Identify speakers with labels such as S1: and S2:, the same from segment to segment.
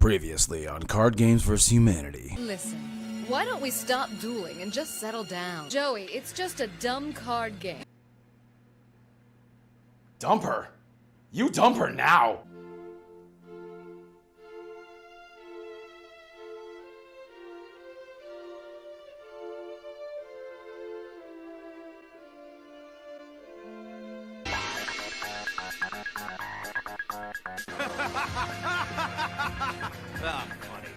S1: Previously on Card Games vs. Humanity.
S2: Listen, why don't we stop dueling and just settle down? Joey, it's just a dumb card game.
S3: Dump her? You dump her now!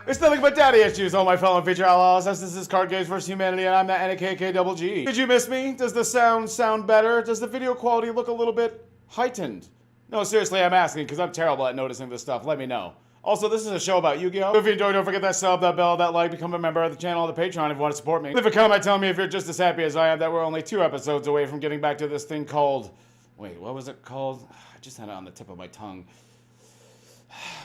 S3: It's nothing but daddy issues, all my fellow feature outlaws. This is Card Games vs. Humanity, and I'm the NKK. Did you miss me? Does the sound better? Does the video quality look a little bit heightened? No, seriously, I'm asking, because I'm terrible at noticing this stuff. Let me know. Also, this is a show about Yu-Gi-Oh! If you enjoyed, don't forget that sub, that bell, that like, become a member of the channel on the Patreon if you want to support me. Leave a comment telling me if you're just as happy as I am that we're only 2 episodes away from getting back to this thing called... Wait, what was it called? I just had it on the tip of my tongue.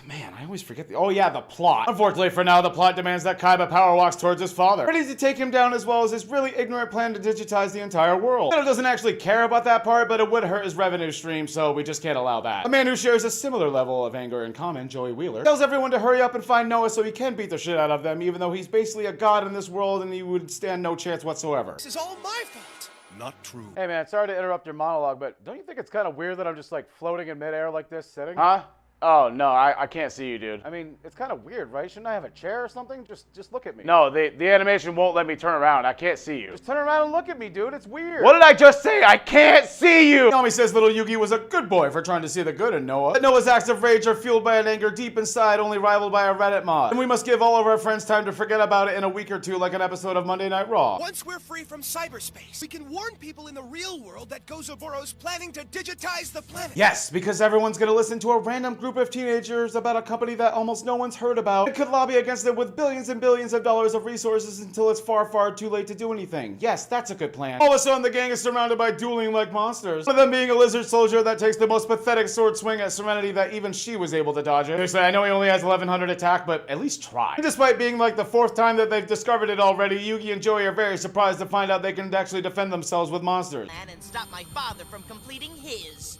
S3: Man, I always forget the... Oh yeah, the plot. Unfortunately for now, the plot demands that Kaiba power walks towards his father, ready to take him down as well as his really ignorant plan to digitize the entire world. Shadow doesn't actually care about that part, but it would hurt his revenue stream, so we just can't allow that. A man who shares a similar level of anger in common, Joey Wheeler, tells everyone to hurry up and find Noah so he can beat the shit out of them, even though he's basically a god in this world and he would stand no chance whatsoever.
S4: This is all my fault. Not true.
S3: Hey man, sorry to interrupt your monologue, but don't you think it's kind of weird that I'm just like floating in midair like this, sitting? Huh? Oh, no, I can't see you, dude. I mean, it's kind of weird, right? Shouldn't I have a chair or something? Just look at me. No, the animation won't let me turn around. I can't see you. Just turn around and look at me, dude. It's weird. What did I just say? I can't see you! Nami says little Yugi was a good boy for trying to see the good in Noah. That Noah's acts of rage are fueled by an anger deep inside, only rivaled by a Reddit mod. And we must give all of our friends time to forget about it in a week or two like an episode of Monday Night Raw.
S4: Once we're free from cyberspace, we can warn people in the real world that Gozoboro's planning to digitize the planet.
S3: Yes, because everyone's gonna listen to a random group of teenagers about a company that almost no one's heard about and could lobby against it with billions and billions of dollars of resources until it's far, far too late to do anything. Yes, that's a good plan. All of a sudden, the gang is surrounded by dueling like monsters. One of them being a lizard soldier that takes the most pathetic sword swing at Serenity that even she was able to dodge it. Seriously, I know he only has 1100 attack, but at least try. And despite being like the 4th time that they've discovered it already, Yugi and Joey are very surprised to find out they can actually defend themselves with monsters.
S5: And stop my father from completing his.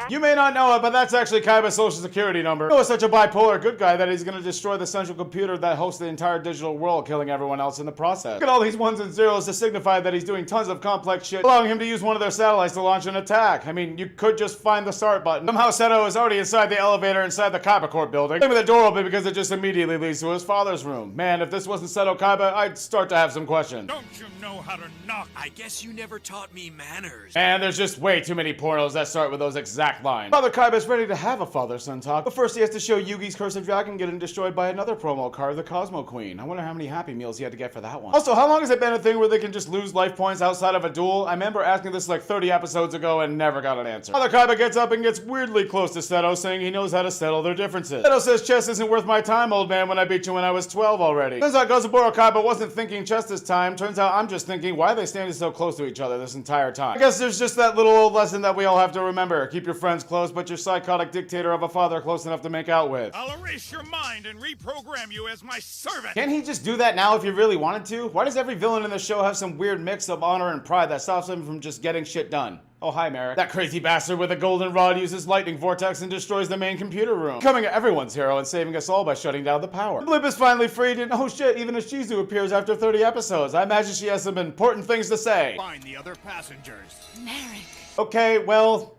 S3: You may not know it, but that's actually Kaiba's social security number. Noah's such a bipolar good guy that he's gonna destroy the central computer that hosts the entire digital world, killing everyone else in the process. Look at all these 1s and 0s to signify that he's doing tons of complex shit, allowing him to use one of their satellites to launch an attack. I mean, you could just find the start button. Somehow Seto is already inside the elevator inside the Kaiba Corp building, leaving the door open because it just immediately leads to his father's room. Man, if this wasn't Seto Kaiba, I'd start to have some questions.
S4: Don't you know how to knock? I guess you never taught me manners.
S3: And there's just way too many pornos that start with those exact lines. Father Kaiba's ready to have a father-son talk, but first he has to show Yugi's Cursive Dragon getting destroyed by another promo card, the Cosmo Queen. I wonder how many Happy Meals he had to get for that one. Also, how long has it been a thing where they can just lose life points outside of a duel? I remember asking this like 30 episodes ago and never got an answer. Father Kaiba gets up and gets weirdly close to Seto, saying he knows how to settle their differences. Seto says chess isn't worth my time, old man, when I beat you when I was 12 already. Turns out Gozoboro Kaiba wasn't thinking chess this time. Turns out I'm just thinking, why are they standing so close to each other this entire time? I guess there's just that little old lesson that we all have to remember. Keep your friends close, but your psychotic dictator of a father close enough to make out with.
S4: I'll erase your mind and reprogram you as my servant.
S3: Can't he just do that now if he really wanted to? Why does every villain in the show have some weird mix of honor and pride that stops him from just getting shit done? Oh, hi, Merrick. That crazy bastard with a golden rod uses lightning vortex and destroys the main computer room, becoming everyone's hero and saving us all by shutting down the power. The blip is finally freed and oh shit, even a Shizu appears after 30 episodes. I imagine she has some important things to say.
S4: Find the other passengers.
S2: Merrick.
S3: Okay, well,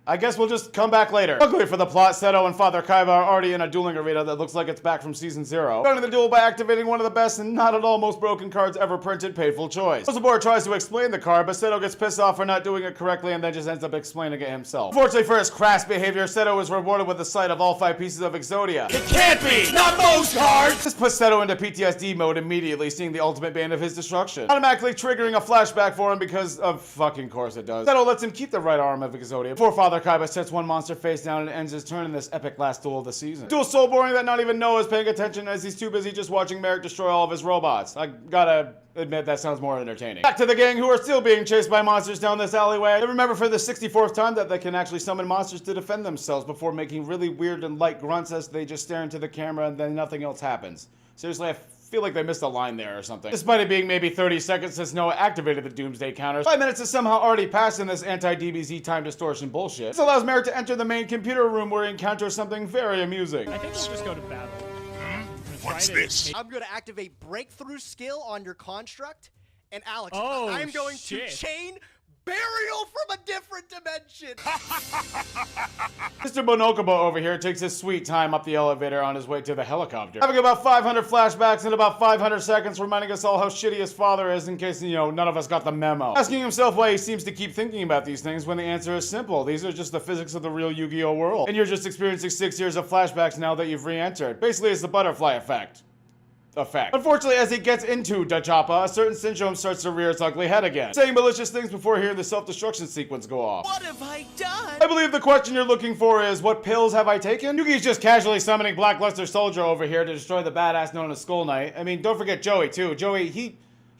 S3: I guess we'll just come back later. Luckily for the plot, Seto and Father Kaiba are already in a dueling arena that looks like it's back from season 0. Starting the duel by activating one of the best and not at all most broken cards ever printed, Painful Choice. Gozoboro tries to explain the card, but Seto gets pissed off for not doing it correctly and then just ends up explaining it himself. Unfortunately for his crass behavior, Seto is rewarded with the sight of all 5 pieces of Exodia.
S4: It can't be! Not those cards!
S3: This puts Seto into PTSD mode immediately, seeing the ultimate bane of his destruction, automatically triggering a flashback for him because of fucking course it does. Seto lets him keep the right arm of Exodia before Father Kaiba sets one monster face down and ends his turn in this epic last duel of the season. Duel's so boring that not even Noah is paying attention as he's too busy just watching Merrick destroy all of his robots. I gotta admit that sounds more entertaining. Back to the gang who are still being chased by monsters down this alleyway. And remember for the 64th time that they can actually summon monsters to defend themselves before making really weird and light grunts as they just stare into the camera and then nothing else happens. Seriously, I feel like they missed a line there or something. Despite it being maybe 30 seconds since Noah activated the Doomsday counters, 5 minutes has somehow already passed in this anti-DBZ time distortion bullshit. This allows Merrick to enter the main computer room where he encounters something very amusing.
S6: I think we'll just go to battle.
S7: What's this?
S8: I'm going to activate breakthrough skill on your construct, and Alex,
S6: Oh,
S8: I'm going
S6: shit.
S8: to chain burial from a different dimension.
S3: Mr. Bonokobo over here takes his sweet time up the elevator on his way to the helicopter, having about 500 flashbacks in about 500 seconds, reminding us all how shitty his father is in case, you know, none of us got the memo. Asking himself why he seems to keep thinking about these things when the answer is simple. These are just the physics of the real Yu-Gi-Oh world. And you're just experiencing 6 years of flashbacks now that you've re-entered. Basically, it's the butterfly effect. Unfortunately, as he gets into Dachapa, a certain syndrome starts to rear its ugly head again, saying malicious things before hearing the self-destruction sequence go off.
S5: What have I done?
S3: I believe the question you're looking for is, what pills have I taken? Yugi's just casually summoning Blackluster Soldier over here to destroy the badass known as Skull Knight. I mean, don't forget Joey, too. Joey, he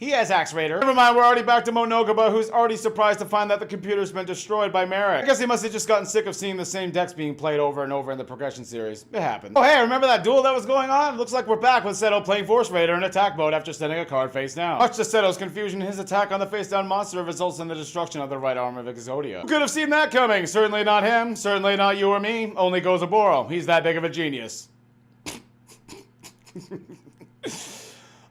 S3: has Axe Raider. Never mind, we're already back to Monogaba, who's already surprised to find that the computer's been destroyed by Merrick. I guess he must have just gotten sick of seeing the same decks being played over and over in the progression series. It happens. Oh hey, remember that duel that was going on? Looks like we're back with Seto playing Force Raider in attack mode after sending a card face down. Much to Seto's confusion, his attack on the face down monster results in the destruction of the right arm of Exodia. Who could have seen that coming? Certainly not him, certainly not you or me, only Gozaburo. He's that big of a genius.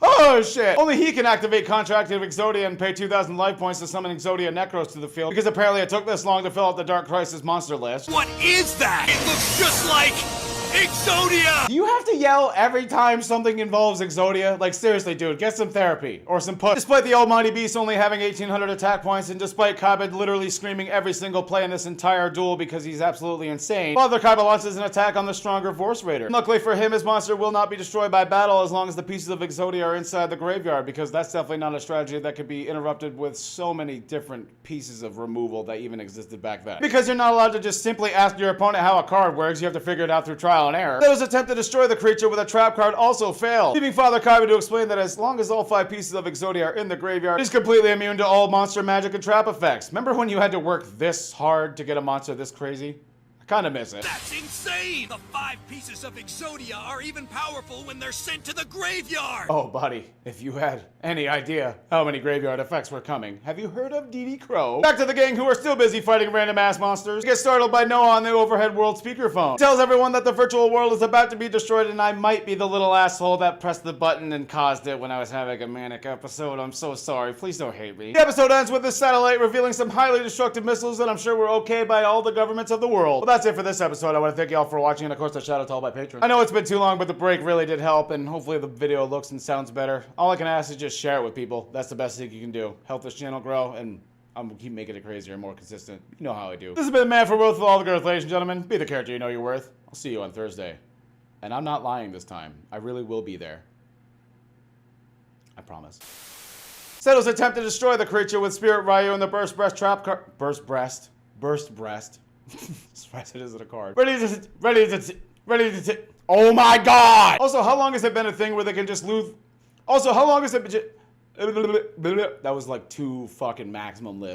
S3: Oh shit! Only he can activate Contracted Exodia and pay 2,000 life points to summon Exodia Necros to the field, because apparently it took this long to fill out the Dark Crisis monster list.
S4: What is that? It looks just like Exodia!
S3: Do you have to yell every time something involves Exodia? Like seriously, dude, get some therapy or some push. Despite the almighty beast only having 1,800 attack points, and despite Kaiba literally screaming every single play in this entire duel because he's absolutely insane, Father Kaiba launches an attack on the stronger Force Raider. Luckily for him, his monster will not be destroyed by battle as long as the pieces of Exodia are inside the graveyard, because that's definitely not a strategy that could be interrupted with so many different pieces of removal that even existed back then. Because you're not allowed to just simply ask your opponent how a card works, you have to figure it out through trial and error. Those attempt to destroy the creature with a trap card also failed, leaving Father Kaiba to explain that as long as all 5 pieces of Exodia are in the graveyard, he's completely immune to all monster magic and trap effects. Remember when you had to work this hard to get a monster this crazy? I kinda miss it.
S4: That's insane! The 5 pieces of Exodia are even powerful when they're sent to the graveyard!
S3: Oh, buddy, if you had any idea how many graveyard effects were coming, have you heard of DD Crow? Back to the gang who are still busy fighting random ass monsters. Get startled by Noah on the overhead world speakerphone. He tells everyone that the virtual world is about to be destroyed and I might be the little asshole that pressed the button and caused it when I was having a manic episode. I'm so sorry. Please don't hate me. The episode ends with this satellite revealing some highly destructive missiles that I'm sure were okay by all the governments of the world. Well, that's it for this episode. I want to thank you all for watching, and of course a shout out to all my patrons. I know it's been too long, but the break really did help, and hopefully the video looks and sounds better. All I can ask is just share it with people. That's the best thing you can do. Help this channel grow, and I'm gonna keep making it crazier and more consistent. You know how I do. This has been the Man for Worth with all the girls, ladies and gentlemen. Be the character you know you're worth. I'll see you on Thursday. And I'm not lying this time. I really will be there. I promise. Seto's attempt to destroy the creature with Spirit Ryu and the Burst Breast trap card. Burst Breast. Surprised it isn't a card. Ready to. Oh my god! Also, how long has it been a thing where they can just lose? Also, how long has it been? That was like 2 fucking maximum lists.